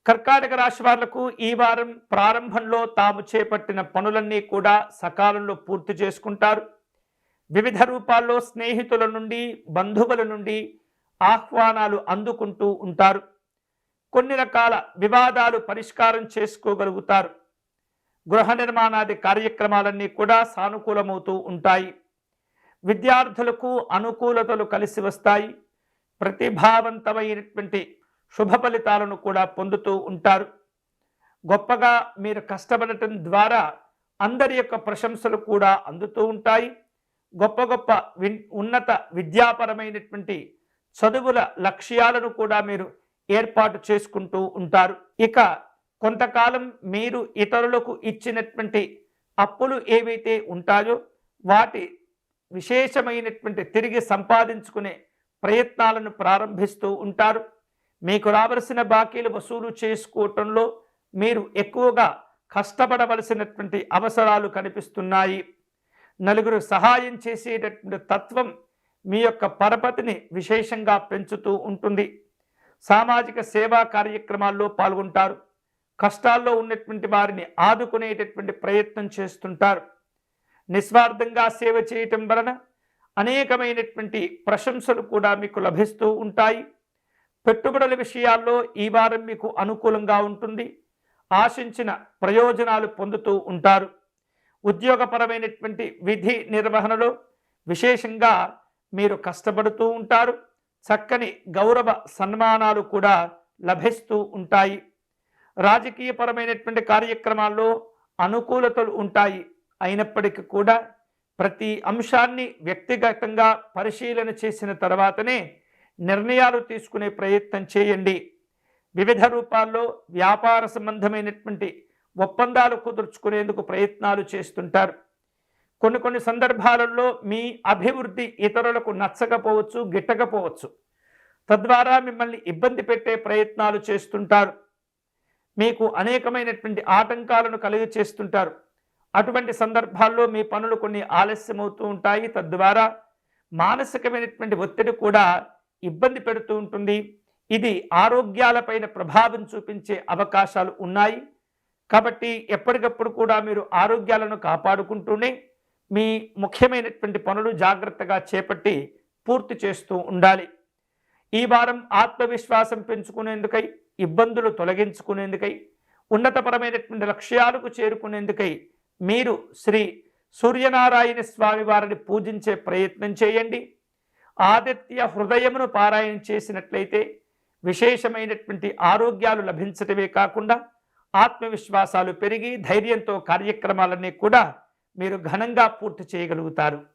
కర్కాటక రాశి వాళ్లకు ఈ వారం ప్రారంభంలో తాము చేపట్టిన పనులన్నీ కూడా సకాలంలో పూర్తి చేసుకుంటారు. వివిధ రూపాల్లో స్నేహితుల నుండి బంధువుల నుండి ఆహ్వానాలు అందుకుంటూ ఉంటారు. కొన్ని రకాల వివాదాలు పరిష్కారం చేసుకోగలుగుతారు. గృహ నిర్మాణాది కార్యక్రమాలన్నీ కూడా సానుకూలమవుతూ ఉంటాయి. విద్యార్థులకు అనుకూలతలు కలిసి వస్తాయి. ప్రతిభావంతమైనటువంటి శుభ ఫలితాలను కూడా పొందుతూ ఉంటారు. గొప్పగా మీరు కష్టపడటం ద్వారా అందరి యొక్క ప్రశంసలు కూడా అందుతూ ఉంటాయి. గొప్ప గొప్ప ఉన్నత విద్యాపరమైనటువంటి చదువుల లక్ష్యాలను కూడా మీరు ఏర్పాటు చేసుకుంటూ ఉంటారు. ఇక కొంతకాలం మీరు ఇతరులకు ఇచ్చినటువంటి అప్పులు ఏవైతే ఉంటాయో వాటి విశేషమైనటువంటి తిరిగి సంపాదించుకునే ప్రయత్నాలను ప్రారంభిస్తూ ఉంటారు. మీకు రావలసిన బాకీలు వసూలు చేసుకోవటంలో మీరు ఎక్కువగా కష్టపడవలసినటువంటి అవసరాలు కనిపిస్తున్నాయి. నలుగురు సహాయం చేసేటటువంటి తత్వం మీ యొక్క పరపతిని విశేషంగా పెంచుతూ ఉంటుంది. సామాజిక సేవా కార్యక్రమాల్లో పాల్గొంటారు. కష్టాల్లో ఉన్నటువంటి వారిని ఆదుకునేటటువంటి ప్రయత్నం చేస్తుంటారు. నిస్వార్థంగా సేవ చేయటం వలన అనేకమైనటువంటి ప్రశంసలు కూడా మీకు లభిస్తూ ఉంటాయి. పెట్టుబడుల విషయాల్లో ఈ వారం మీకు అనుకూలంగా ఉంటుంది. ఆశించిన ప్రయోజనాలు పొందుతూ ఉంటారు. ఉద్యోగపరమైనటువంటి విధి నిర్వహణలో విశేషంగా మీరు కష్టపడుతూ ఉంటారు. చక్కని గౌరవ సన్మానాలు కూడా లభిస్తూ ఉంటాయి. రాజకీయపరమైనటువంటి కార్యక్రమాల్లో అనుకూలతలు ఉంటాయి. అయినప్పటికీ కూడా ప్రతి అంశాన్ని వ్యక్తిగతంగా పరిశీలన చేసిన తర్వాతనే నిర్ణయాలు తీసుకునే ప్రయత్నం చేయండి. వివిధ రూపాల్లో వ్యాపార సంబంధమైనటువంటి ఒప్పందాలు కుదుర్చుకునేందుకు ప్రయత్నాలు చేస్తుంటారు. కొన్ని సందర్భాలలో మీ అభివృద్ధి ఇతరులకు నచ్చకపోవచ్చు, గిట్టకపోవచ్చు. తద్వారా మిమ్మల్ని ఇబ్బంది పెట్టే ప్రయత్నాలు చేస్తుంటారు. మీకు అనేకమైనటువంటి ఆటంకాలను కలిగి చేస్తుంటారు. అటువంటి సందర్భాల్లో మీ పనులు కొన్ని ఆలస్యమవుతూ ఉంటాయి. తద్వారా మానసికమైనటువంటి ఒత్తిడి కూడా ఇబ్బంది పెడుతూ ఉంటుంది. ఇది ఆరోగ్యాలపైన ప్రభావం చూపించే అవకాశాలు ఉన్నాయి. కాబట్టి ఎప్పటికప్పుడు కూడా మీరు ఆరోగ్యాలను కాపాడుకుంటూనే మీ ముఖ్యమైనటువంటి పనులు జాగ్రత్తగా చేపట్టి పూర్తి చేస్తూ ఉండాలి. ఈ వారం ఆత్మవిశ్వాసం పెంచుకునేందుకై, ఇబ్బందులు తొలగించుకునేందుకై, ఉన్నతపరమైనటువంటి లక్ష్యాలకు చేరుకునేందుకై మీరు శ్రీ సూర్యనారాయణ స్వామి వారిని పూజించే ప్రయత్నం చేయండి. ఆదిత్య హృదయమును పారాయణ చేసినట్లయితే విశేషమైనటువంటి ఆరోగ్యాలు లభించటమే కాకుండా ఆత్మవిశ్వాసాలు పెరిగి ధైర్యంతో కార్యక్రమాలన్నీ కూడా మీరు ఘనంగా పూర్తి చేయగలుగుతారు.